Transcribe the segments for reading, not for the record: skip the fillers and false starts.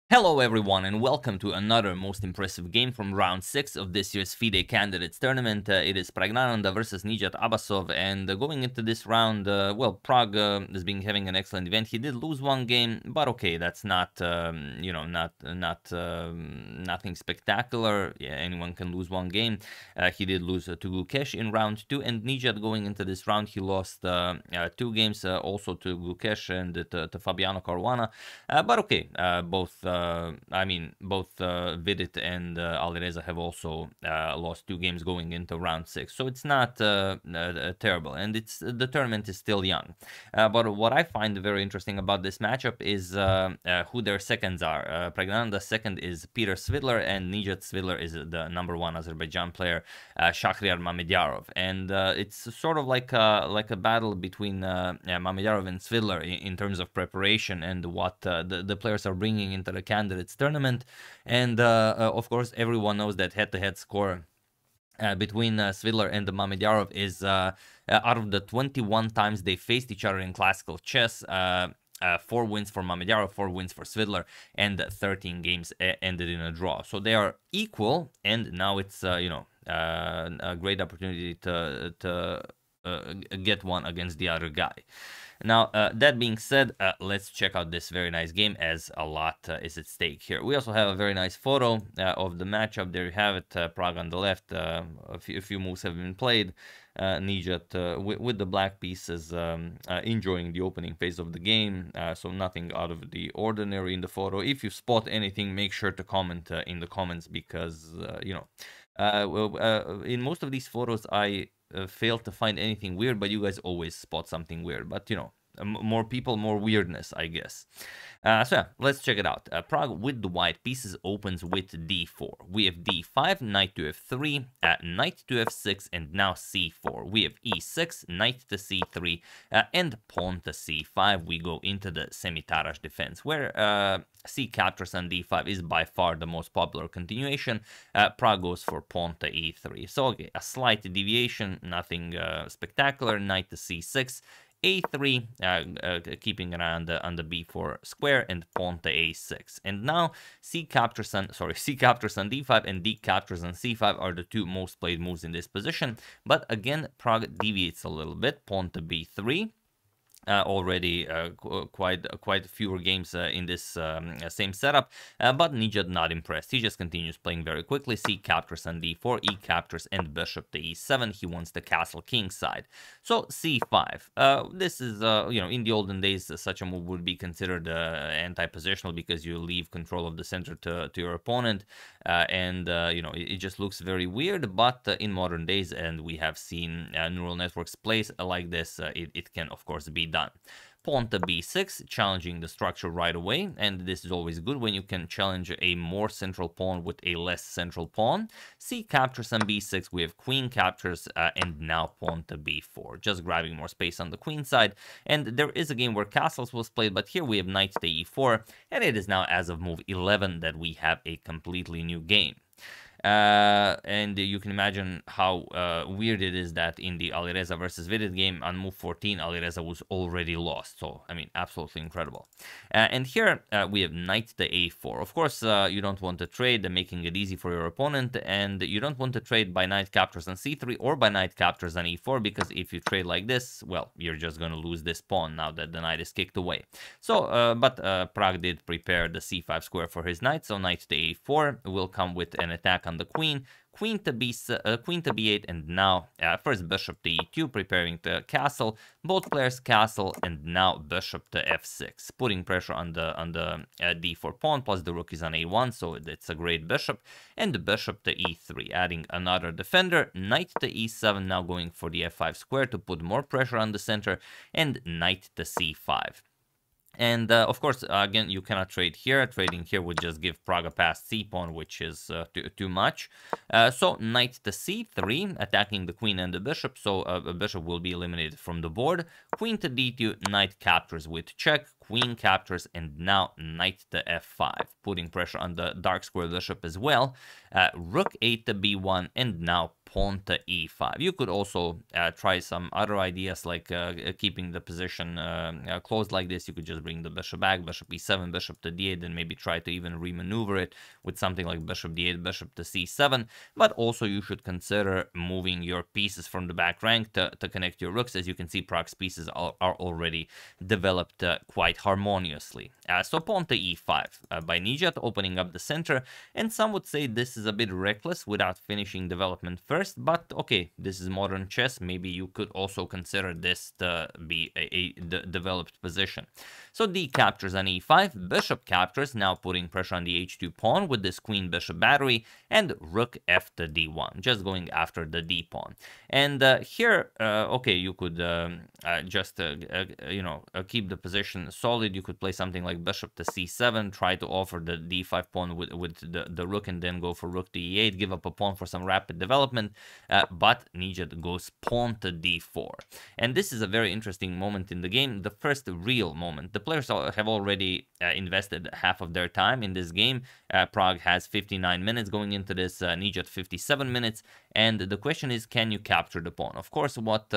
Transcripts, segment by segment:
Hello everyone and welcome to another most impressive game from round 6 of this year's FIDE Candidates Tournament. It is Praggnanandhaa versus Nijat Abasov, and going into this round, well, Prague has been having an excellent event. He did lose one game, but okay, that's not, nothing spectacular. Yeah, anyone can lose one game. He did lose to Gukesh in round 2, and Nijat going into this round, he lost 2 games also to Gukesh and to Fabiano Caruana. But okay, both Vidit and Alireza have also lost 2 games going into round 6, so it's not terrible, and the tournament is still young. But what I find very interesting about this matchup is who their seconds are. Praggnanandhaa's second is Peter Svidler, and Nijat Svidler is the #1 Azerbaijan player, Shahriar Mamedyarov, and it's sort of like a battle between Mamedyarov and Svidler in terms of preparation and what the players are bringing into the candidates tournament. And of course, everyone knows that head-to-head score between Svidler and Mamedyarov is out of the 21 times they faced each other in classical chess, 4 wins for Mamedyarov, 4 wins for Svidler, and 13 games ended in a draw. So they are equal, and now it's a great opportunity to get one against the other guy. Now, that being said, let's check out this very nice game, as a lot is at stake here. We also have a very nice photo of the matchup. There you have it, Prague on the left. A few moves have been played. Nijat with the black pieces enjoying the opening phase of the game, so nothing out of the ordinary in the photo. If you spot anything, make sure to comment in the comments, because, in most of these photos, I failed to find anything weird, but you guys always spot something weird. But, more people, more weirdness, I guess. So yeah, let's check it out. Prague with the white pieces opens with d4. We have d5, knight to f3, knight to f6, and now c4. We have e6, knight to c3, and pawn to c5. We go into the Semi-Tarrasch defense, where c captures on d5 is by far the most popular continuation. Prague goes for pawn to e3. So okay, a slight deviation, nothing spectacular. Knight to c6. a3, keeping an eye on the b4 square, and pawn to a6. And now c captures on d5 and d captures on c5 are the 2 most played moves in this position. But again, Prague deviates a little bit. Pawn to b3. Already quite fewer games in this same setup, but Nijat not impressed. He just continues playing very quickly. C captures on d4, e captures, and bishop to e7. He wants the castle king side. So c5. This is in the olden days, such a move would be considered anti-positional, because you leave control of the center to your opponent, and it just looks very weird. But in modern days, and we have seen neural networks plays like this, it can of course be done. Pawn to b6, challenging the structure right away, and this is always good when you can challenge a more central pawn with a less central pawn. C captures on b6, we have queen captures, and now pawn to b4, just grabbing more space on the queen side. And there is a game where castles was played, but here we have knight to e4, and it is now, as of move 11, that we have a completely new game. And you can imagine how weird it is that in the Alireza versus Vidit game on move 14, Alireza was already lost. So, I mean, absolutely incredible. And here we have knight to a4. Of course, you don't want to trade, making it easy for your opponent, and you don't want to trade by knight captures on c3 or by knight captures on e4, because if you trade like this, well, you're just going to lose this pawn now that the knight is kicked away. So, but Prague did prepare the c5 square for his knight, so knight to a4 will come with an attack on the queen to b8, and now first bishop to e2, preparing the castle. Both players castle, and now bishop to f6, putting pressure on the d4 pawn. Plus the rook is on a1, so it's a great bishop. And the bishop to e3, adding another defender. Knight to e7, now going for the f5 square to put more pressure on the center, and knight to c5. And of course, again, you cannot trade here. Trading here would just give Prague a passed c-pawn, which is too much. So knight to c3, attacking the queen and the bishop. So a bishop will be eliminated from the board. Queen to d2, knight captures with check. Queen captures, and now knight to f5, putting pressure on the dark square bishop as well. Rook 8 to b1, and now pawn to e5. You could also try some other ideas like keeping the position closed like this. You could just bring the bishop back, bishop e7, bishop to d8, and maybe try to even remaneuver it with something like bishop d8, bishop to c7. But also you should consider moving your pieces from the back rank to connect your rooks. As you can see, Prague's pieces are already developed quite harmoniously. So pawn to e5 by Nijat, opening up the center, and some would say this is a bit reckless without finishing development first, but okay, this is modern chess. Maybe you could also consider this to be a developed position. So d captures on e5, bishop captures, now putting pressure on the h2 pawn with this queen bishop battery, and rook f to d1, just going after the d pawn. And here, okay, you could just keep the position solid. You could play something like bishop to c7, try to offer the d5 pawn with the rook, and then go for rook to e8, give up a pawn for some rapid development, but Nijat goes pawn to d4. And this is a very interesting moment in the game, the first real moment. The players have already invested half of their time in this game. Prague has 59 minutes going into this, Nijat 57 minutes, and the question is, can you capture the pawn? Of course, what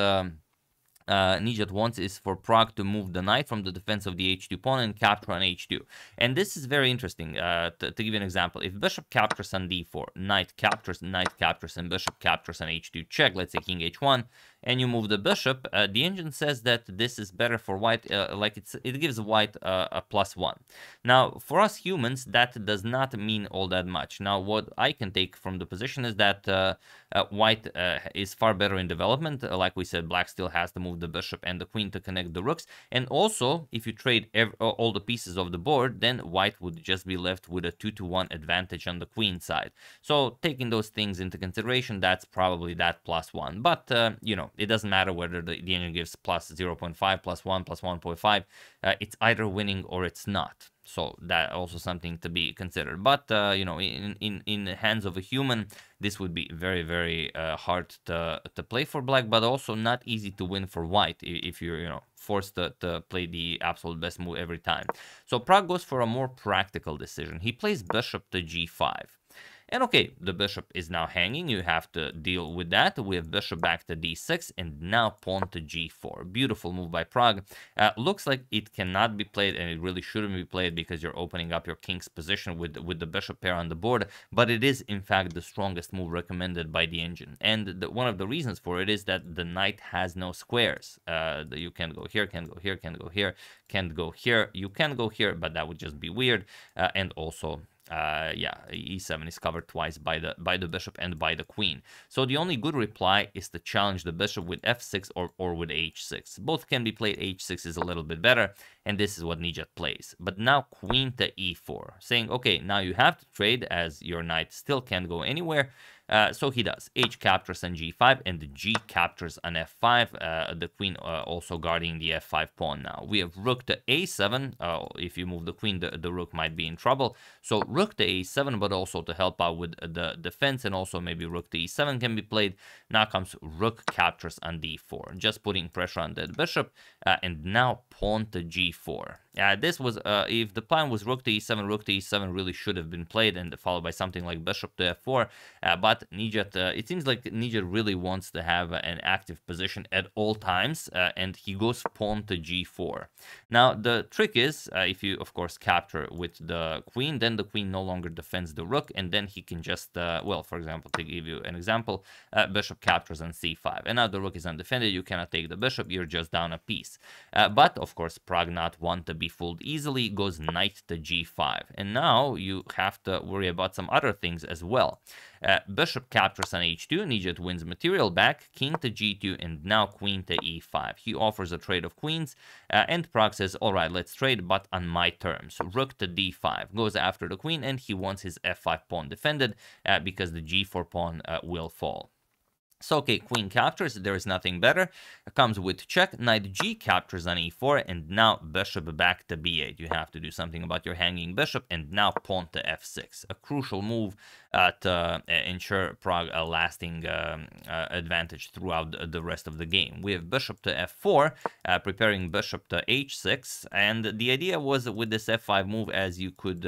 Nijat wants is for Prague to move the knight from the defense of the h2 pawn and capture on h2. And this is very interesting. To give you an example, if bishop captures on d4, knight captures, and bishop captures on h2 check, let's say king h1, and you move the bishop, the engine says that this is better for white, it gives white a +1. Now, for us humans, that does not mean all that much. Now, what I can take from the position is that white is far better in development. Like we said, black still has to move the bishop and the queen to connect the rooks. And also, if you trade all the pieces of the board, then white would just be left with a 2-to-1 advantage on the queen side. So, taking those things into consideration, that's probably that +1. But, it doesn't matter whether the engine gives +0.5, +1, +1.5. It's either winning or it's not. So that also something to be considered. But in the hands of a human, this would be very, very hard to play for black, but also not easy to win for white if you're forced to play the absolute best move every time. So Prague goes for a more practical decision. He plays bishop to g5. And okay, the bishop is now hanging. You have to deal with that. We have bishop back to d6 and now pawn to g4. Beautiful move by Prague. Looks like it cannot be played, and it really shouldn't be played because you're opening up your king's position with the bishop pair on the board. But it is, in fact, the strongest move recommended by the engine. And one of the reasons for it is that the knight has no squares. You can't go here, can't go here, can't go here, can't go here. You can go here, but that would just be weird. And also, e7 is covered twice by the bishop and by the queen. So the only good reply is to challenge the bishop with f6 or with h6. Both can be played. h6 is a little bit better, and this is what Nijat plays. But now queen to e4, saying, okay, now you have to trade as your knight still can't go anywhere. So he does. H captures on g5 and the g captures on f5. The queen also guarding the f5 pawn now. We have rook to a7. If you move the queen, the rook might be in trouble. So rook to a7, but also to help out with the defense, and also maybe rook to e7 can be played. Now comes rook captures on d4, just putting pressure on that bishop. And now pawn to g4. This was, if the plan was rook to e7 really should have been played and followed by something like bishop to f4. But Nijat, it seems like Nijat really wants to have an active position at all times, and he goes pawn to g4. Now, the trick is, if you, of course, capture with the queen, then the queen no longer defends the rook, and then he can just, well, for example, to give you an example, bishop captures on c5. And now the rook is undefended, you cannot take the bishop, you're just down a piece. But, of course, Prague not want to be fooled easily, goes knight to g5. And now you have to worry about some other things as well. Bishop captures on h2, Nijat wins material back, king to g2, and now queen to e5. He offers a trade of queens, and Prague says, all right, let's trade, but on my terms. Rook to d5, goes after the queen, and he wants his f5 pawn defended, because the g4 pawn will fall. So, okay, queen captures, there is nothing better. Comes with check, knight g captures on e4, and now bishop back to b8. You have to do something about your hanging bishop, and now pawn to f6. A crucial move to ensure Prague a lasting advantage throughout the rest of the game. We have bishop to f4, preparing bishop to h6, and the idea was with this f5 move, as you could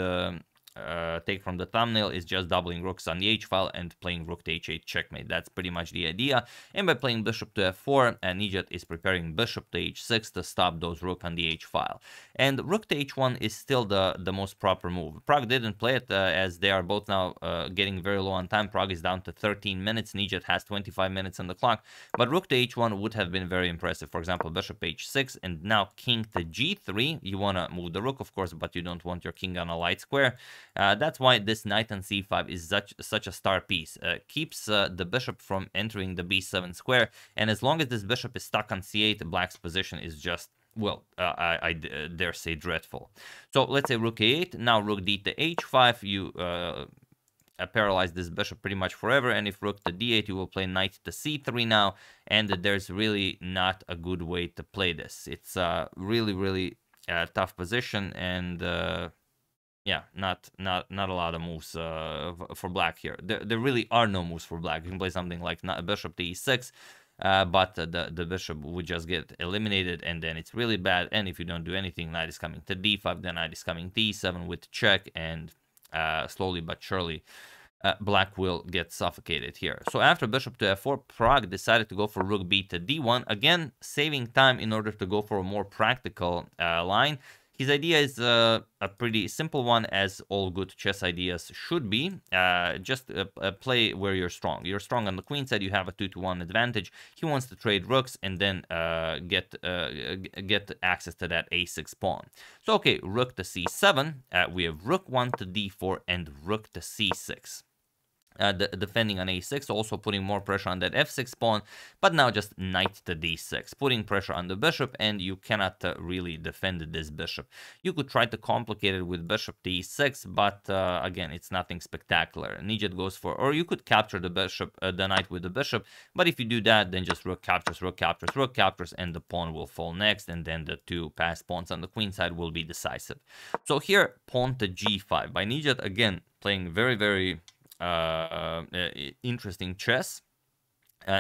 take from the thumbnail is just doubling rooks on the h file and playing rook to h8 checkmate. That's pretty much the idea. And by playing bishop to f4, Nijat is preparing bishop to h6 to stop those rook on the h file. And rook to h1 is still the most proper move. Pragg didn't play it as they are both now getting very low on time. Pragg is down to 13 minutes. Nijat has 25 minutes on the clock. But rook to h1 would have been very impressive. For example, bishop h6 and now king to g3. You want to move the rook, of course, but you don't want your king on a light square. That's why this knight on c5 is such a star piece. Keeps the bishop from entering the b7 square, and as long as this bishop is stuck on c8, black's position is just, well, I dare say dreadful. So let's say rook a8, now rook d to h5, you paralyze this bishop pretty much forever, and if rook to d8, you will play knight to c3 now, and there's really not a good way to play this. It's a really tough position, and yeah, not a lot of moves for black here. There really are no moves for black. You can play something like bishop to e6, but the bishop would just get eliminated, and then it's really bad. And if you don't do anything, knight is coming to d5, then knight is coming to e7 with check, and slowly but surely black will get suffocated here. So after bishop to f4, Pragg decided to go for rook b to d1, again saving time in order to go for a more practical line. His idea is a pretty simple one, as all good chess ideas should be. Just play where you're strong. You're strong on the queen side, you have a 2-to-1 advantage. He wants to trade rooks and then get access to that a6 pawn. So okay, rook to c7, we have rook 1 to d4 and rook to c6. Defending on a6, also putting more pressure on that f6 pawn, but now just knight to d6, putting pressure on the bishop, and you cannot really defend this bishop. You could try to complicate it with bishop to e6, but again, it's nothing spectacular. Nijat goes for, or you could capture the bishop, the knight with the bishop, but if you do that, then just rook captures, rook captures, rook captures, and the pawn will fall next, and then the two passed pawns on the queen side will be decisive. So here, pawn to g5 by Nijat, again, playing very interesting chess.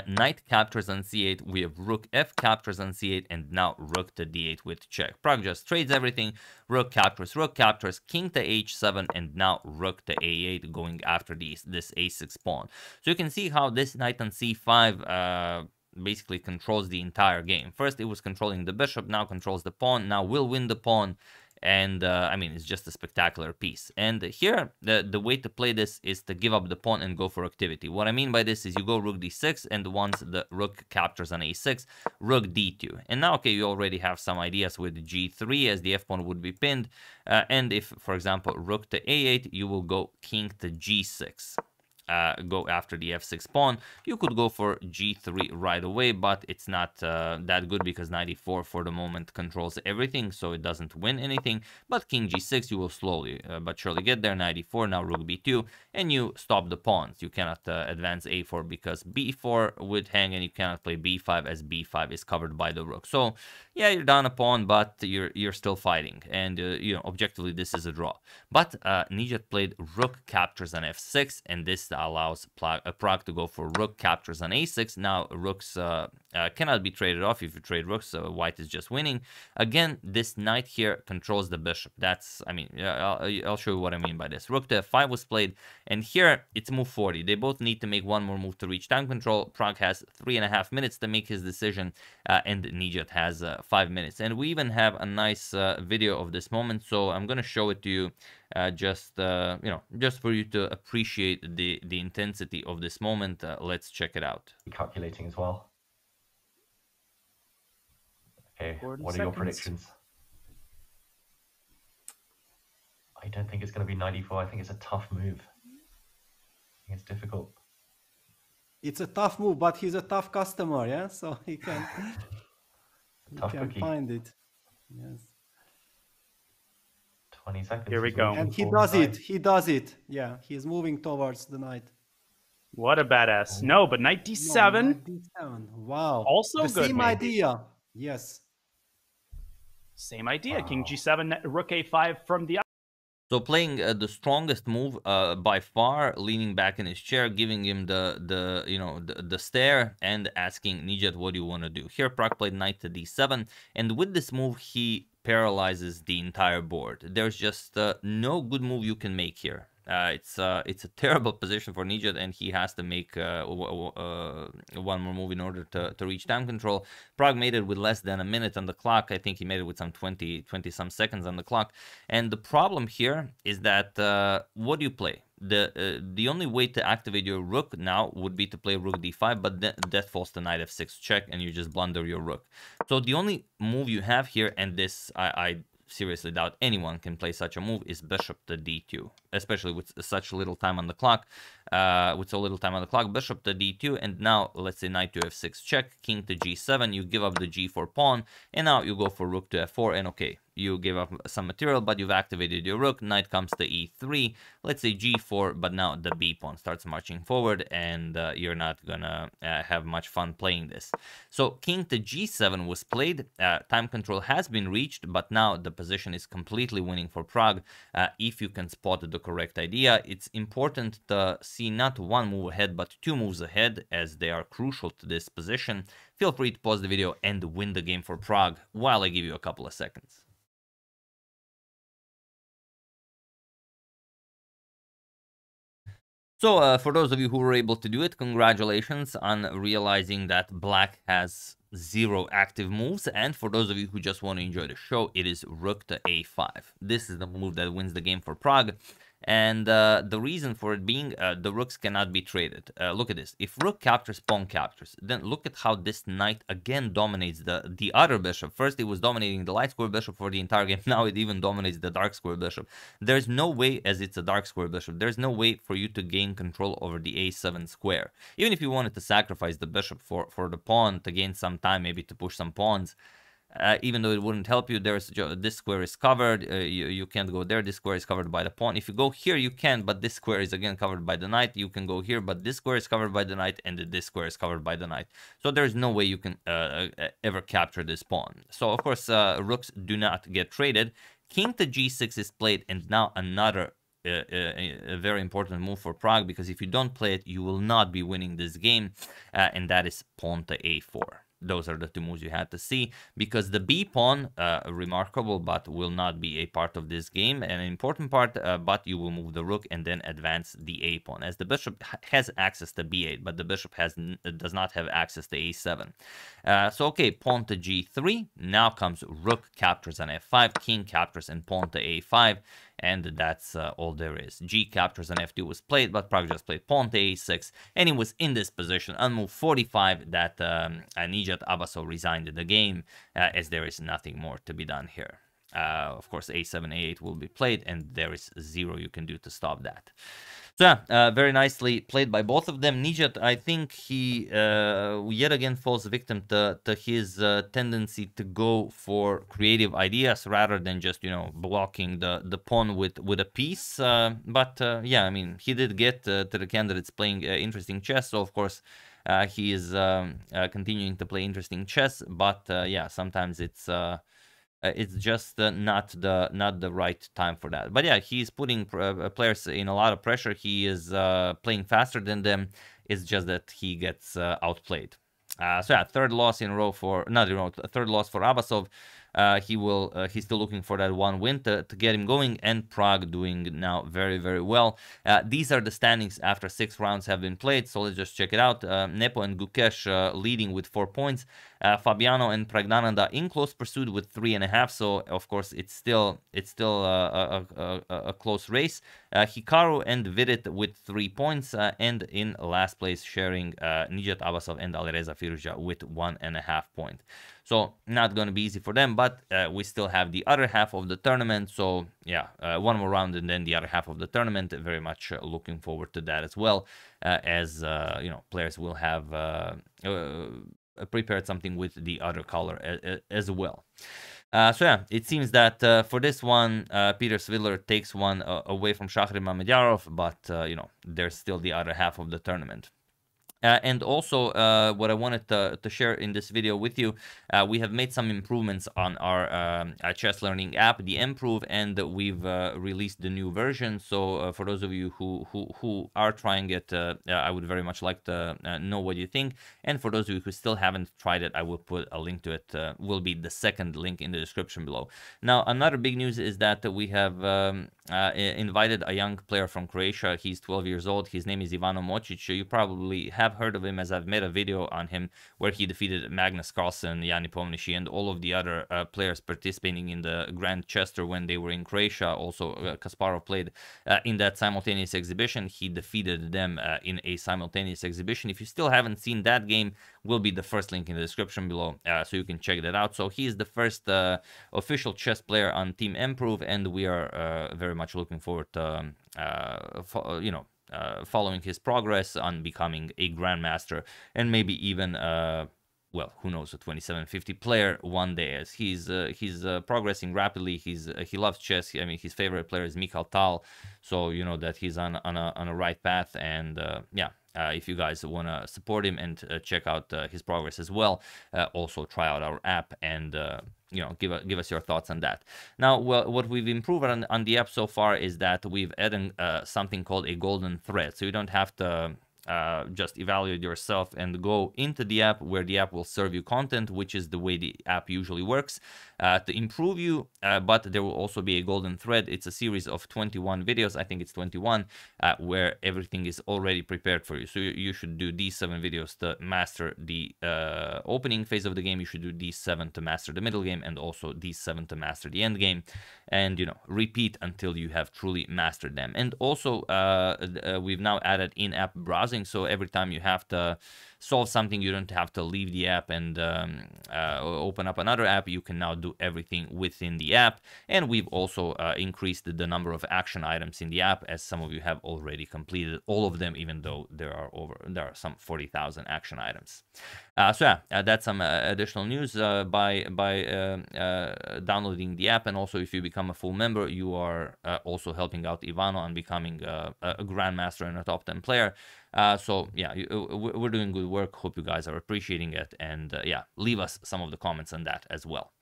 Knight captures on c8, we have rook f captures on c8, and now rook to d8 with check. Pragg just trades everything, rook captures, king to h7, and now rook to a8 going after this a6 pawn. So you can see how this knight on c5 basically controls the entire game. First it was controlling the bishop, now controls the pawn, now will win the pawn. And I mean, it's just a spectacular piece. And here, the way to play this is to give up the pawn and go for activity. What I mean by this is you go rook d6, and once the rook captures on a6, rook d2. And now, okay, you already have some ideas with g3, as the f-pawn would be pinned. And if, for example, rook to a8, you will go king to g6. Go after the f6 pawn. You could go for g3 right away, but it's not that good because knight e4 for the moment controls everything, so it doesn't win anything. But king g6, you will slowly but surely get there. Knight e4, now rook b2, and you stop the pawns. You cannot advance a4 because b4 would hang, and you cannot play b5 as b5 is covered by the rook. So yeah, you're down a pawn, but you're still fighting, and you know, objectively this is a draw. But Nijat played rook captures on f6, and this allows Pragg to go for rook captures on a6. Now rooks cannot be traded off. If you trade rooks, white is just winning. Again, this knight here controls the bishop. That's, I mean, I'll show you what I mean by this. Rook to f5 was played, and here it's move 40. They both need to make one more move to reach time control. Pragg has 3.5 minutes to make his decision, and Nijat has 5 minutes. And we even have a nice video of this moment, so I'm gonna show it to you. Just you know, just for you to appreciate the intensity of this moment. Let's check it out. Calculating as well. Okay, what are your predictions? I don't think it's going to be 94. I think it's a tough move. I think it's difficult. It's a tough move, but he's a tough customer, yeah. So he can find it. Yes. 20 seconds. Here we go. And he does it. He does it. Yeah, he's moving towards the knight. What a badass. Oh. No, but knight d7. No, knight d7. Wow. Also the good. Same idea. Yes. Same idea. Wow. King g7, rook a5 from the... So playing the strongest move by far, leaning back in his chair, giving him the stare, and asking Nijat, what do you want to do? Here Pragg played knight to d7, and with this move he paralyzes the entire board. There's just no good move you can make here. It's a terrible position for Nijat, and he has to make one more move in order to reach time control. Pragg made it with less than a minute on the clock. I think he made it with some 20 some seconds on the clock. And the problem here is that what do you play? The only way to activate your rook now would be to play rook d5, but that falls to knight f6 check, and you just blunder your rook. So the only move you have here, and this I seriously doubt anyone can play such a move, is bishop to d2, especially with such little time on the clock. Bishop to d2, and now let's say knight to f6 check, king to g7, you give up the g4 pawn, and now you go for rook to f4, and okay, you give up some material, but you've activated your rook. Knight comes to e3, let's say g4, but now the b pawn starts marching forward, and you're not gonna have much fun playing this. So king to g7 was played. Time control has been reached, but now the position is completely winning for Pragg. If you can spot the correct idea, it's important to see not one move ahead, but two moves ahead, as they are crucial to this position. Feel free to pause the video and win the game for Pragg while I give you a couple of seconds. So for those of you who were able to do it, congratulations on realizing that black has 0 active moves. And for those of you who just want to enjoy the show, it is rook to a5. This is the move that wins the game for Pragg. And the reason for it being, the rooks cannot be traded. Look at this. If rook captures, pawn captures, then look at how this knight again dominates the other bishop. First, it was dominating the light square bishop for the entire game. Now it even dominates the dark square bishop. There's no way, as it's a dark square bishop, there's no way for you to gain control over the a7 square. Even if you wanted to sacrifice the bishop for the pawn to gain some time, maybe to push some pawns, even though it wouldn't help you, this square is covered, you can't go there, this square is covered by the pawn. If you go here, you can, but this square is again covered by the knight. You can go here, but this square is covered by the knight, and this square is covered by the knight. So there's no way you can ever capture this pawn. So of course, rooks do not get traded. King to g6 is played, and now another a very important move for Pragg, because if you don't play it, you will not be winning this game, and that is pawn to a4. Those are the two moves you had to see, because the b pawn, remarkable, but will not be a part of this game, an important part, but you will move the rook and then advance the a pawn, as the bishop has access to b8, but the bishop does not have access to a7. So okay, pawn to g3, now comes rook captures on f5, king captures and pawn to a5, and that's all there is. G captures on f2 was played, but Pragg just played pawn to a6, and it was in this position on move 45 that Nijat Abasov resigned the game, as there is nothing more to be done here. Of course, a7, a8 will be played, and there is 0 you can do to stop that. So yeah, very nicely played by both of them. Nijat, I think he yet again falls victim to his tendency to go for creative ideas rather than just, you know, blocking the pawn with a piece. But yeah, I mean, he did get to the candidates playing interesting chess, so of course he is continuing to play interesting chess. But yeah, sometimes it's just not the right time for that. But yeah, he's putting players in a lot of pressure. He is playing faster than them. It's just that he gets outplayed. So yeah, third loss for Abasov. He's still looking for that one win to get him going, and Pragg doing now very, very well. These are the standings after 6 rounds have been played, so let's just check it out. Nepo and Gukesh leading with 4 points. Fabiano and Praggnanandhaa in close pursuit with 3.5, so of course it's still a close race. Hikaru and Vidit with 3 points, and in last place sharing Nijat Abasov and Alireza Firuza with 1.5 points. So not going to be easy for them, but we still have the other half of the tournament. So yeah, one more round and then the other half of the tournament. Very much looking forward to that as well, as you know, players will have prepared something with the other color as well. So yeah, it seems that for this one, Peter Svidler takes one away from Mamedyarov, but you know, there's still the other half of the tournament. And also, what I wanted to share in this video with you, we have made some improvements on our chess learning app, the Mproov, and we've released the new version. So for those of you who are trying it, I would very much like to know what you think. And for those of you who still haven't tried it, I will put a link to it. Will be the second link in the description below. Now, another big news is that we have invited a young player from Croatia. He's 12 years old. His name is Ivano Mocic. You probably have heard of him, as I've made a video on him where he defeated Magnus Carlsen, Jani Pomnici, and all of the other players participating in the Grand Chester when they were in Croatia. Also, Kasparov played in that simultaneous exhibition. He defeated them in a simultaneous exhibition. If you still haven't seen that game, will be the first link in the description below, so you can check that out. So he is the first official chess player on Team Mproov, and we are very much looking forward to following his progress on becoming a grandmaster, and maybe even well, who knows, a 2750 player one day, as he's progressing rapidly. He loves chess. I mean, his favorite player is Mikhail Tal, so you know that he's on a right path. And yeah, if you guys want to support him and check out his progress as well, also try out our app and you know, give us your thoughts on that. Now, well, what we've improved on the app so far is that we've added something called a golden thread, so you don't have to just evaluate yourself and go into the app, where the app will serve you content, which is the way the app usually works, to improve you, but there will also be a golden thread. It's a series of 21 videos, I think it's 21, where everything is already prepared for you. So you should do these 7 videos to master the opening phase of the game. You should do these 7 to master the middle game, and also these 7 to master the end game, and you know, repeat until you have truly mastered them. And also we've now added in-app browsing, so every time you have to solve something, you don't have to leave the app and open up another app. You can now do everything within the app. And we've also increased the number of action items in the app, as some of you have already completed all of them, even though there are some 40,000 action items. So yeah, that's some additional news. By downloading the app, and also if you become a full member, you are also helping out Ivano on becoming a grandmaster and a top 10 player. So yeah, we're doing good work. Hope you guys are appreciating it, and yeah, leave us some of the comments on that as well.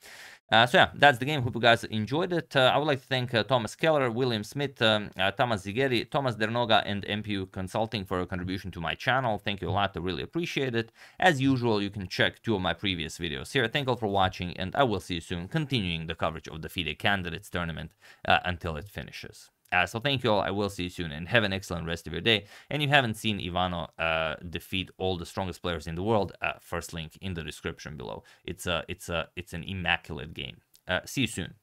So yeah, that's the game. Hope you guys enjoyed it. I would like to thank Thomas Keller, William Smith, Thomas Zigeri, Thomas Dernoga, and MPU Consulting for a contribution to my channel. Thank you a lot. I really appreciate it. As usual, you can check 2 of my previous videos here. Thank you all for watching, and I will see you soon, continuing the coverage of the FIDE Candidates Tournament until it finishes. So thank you all. I will see you soon, and have an excellent rest of your day. And you haven't seen Ivano defeat all the strongest players in the world, first link in the description below. It's an immaculate game. See you soon.